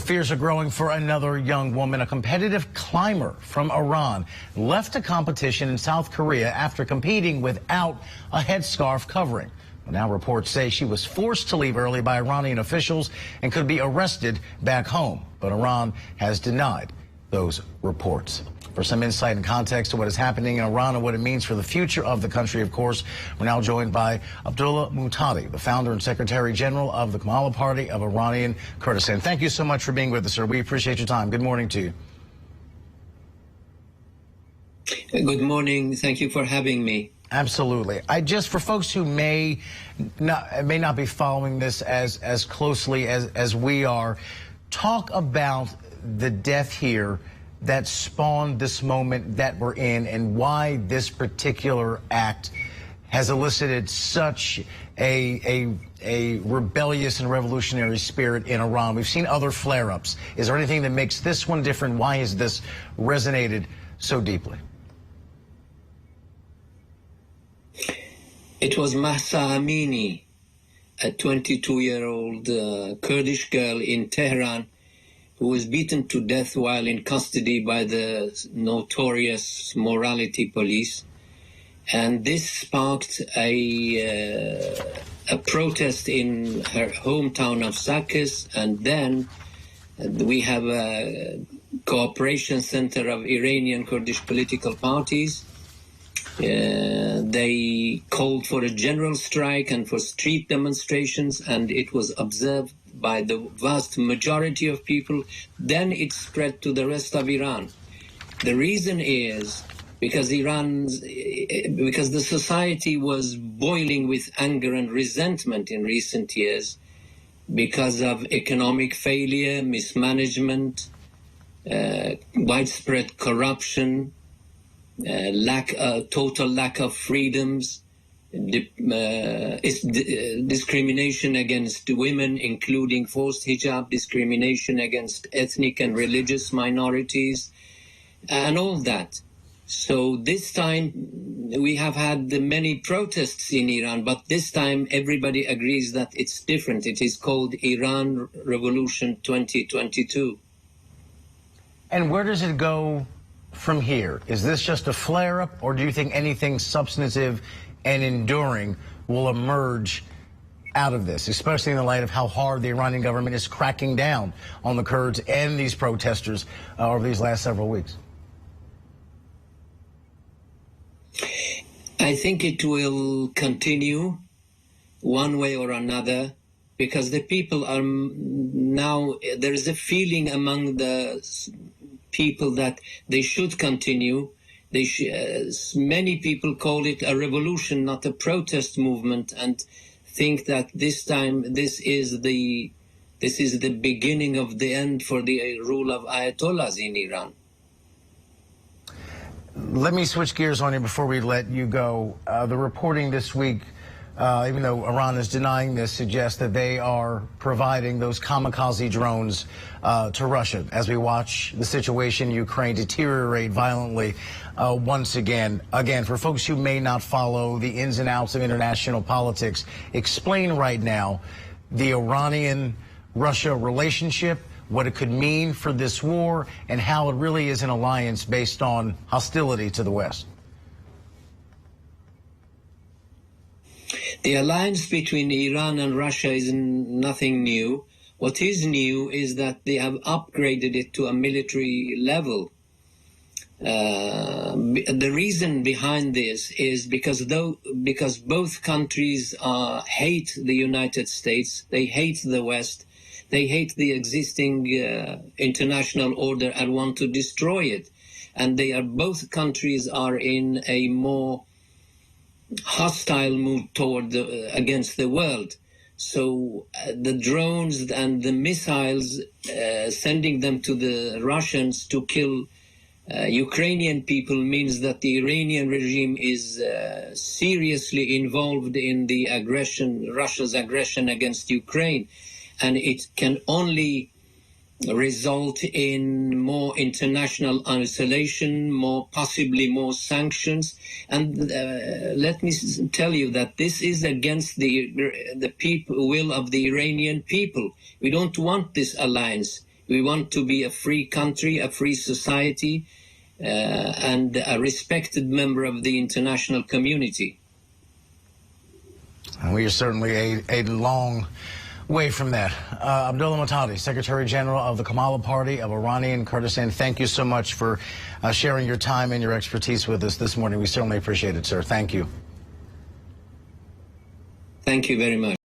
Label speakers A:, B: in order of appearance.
A: fears are growing for another young woman. A competitive climber from Iran left a competition in South Korea after competing without a headscarf covering. Now reports say she was forced to leave early by Iranian officials and could be arrested back home. But Iran has denied those reports. For some insight and context to what is happening in Iran and what it means for the future of the country, of course, we're now joined by Abdullah Muhtadi, the founder and secretary general of the Kamala Party of Iranian Kurdistan. Thank you so much for being with us, sir. We appreciate your time. Good morning to you.
B: Good morning. Thank you for having me.
A: Absolutely. For folks who may not be following this as closely as we are, talk about the death here that spawned this moment that we're in and why this particular act has elicited such a rebellious and revolutionary spirit in Iran. We've seen other flare-ups. Is there anything that makes this one different? Why has this resonated so deeply?
B: It was Mahsa Amini, a 22-year-old Kurdish girl in Tehran, who was beaten to death while in custody by the notorious morality police. And this sparked a protest in her hometown of Sakis. And then we have a cooperation center of Iranian Kurdish political parties. They called for a general strike and for street demonstrations, and it was observed by the vast majority of people. Then it spread to the rest of Iran. The reason is because the society was boiling with anger and resentment in recent years because of economic failure, mismanagement, widespread corruption, total lack of freedoms, discrimination against women, including forced hijab, discrimination against ethnic and religious minorities, and all that. So this time we have had many protests in Iran, but this time everybody agrees that it's different. It is called Iran Revolution 2022.
A: And where does it go from here? Is this just a flare-up, or do you think anything substantive and enduring will emerge out of this, especially in the light of how hard the Iranian government is cracking down on the Kurds and these protesters over these last several weeks?
B: I think it will continue one way or another, because the people are now, there is a feeling among the people that they should continue. Many people call it a revolution, not a protest movement, and think that this time this is the beginning of the end for the rule of Ayatollahs in Iran.
A: Let me switch gears on you before we let you go. The reporting this week, even though Iran is denying this, suggests that they are providing those kamikaze drones to Russia as we watch the situation in Ukraine deteriorate violently once again. Again, for folks who may not follow the ins and outs of international politics, explain right now the Iranian-Russia relationship, what it could mean for this war, and how it really is an alliance based on hostility to the West.
B: The alliance between Iran and Russia is nothing new. What is new is that they have upgraded it to a military level. The reason behind this is because both countries hate the United States, they hate the West, they hate the existing international order and want to destroy it. And both countries are in a more hostile mood against the world. So the drones and the missiles, sending them to the Russians to kill Ukrainian people, means that the Iranian regime is seriously involved in the Russia's aggression against Ukraine, and it can only result in more international isolation, possibly more sanctions. And let me tell you that this is against the will of the Iranian people. We don't want this alliance. We want to be a free country, a free society, and a respected member of the international community.
A: And we are certainly a long way from that. Abdullah Muhtadi, Secretary General of the Kamala Party of Iranian Kurdistan, thank you so much for sharing your time and your expertise with us this morning. We certainly appreciate it, sir. Thank you.
B: Thank you very much.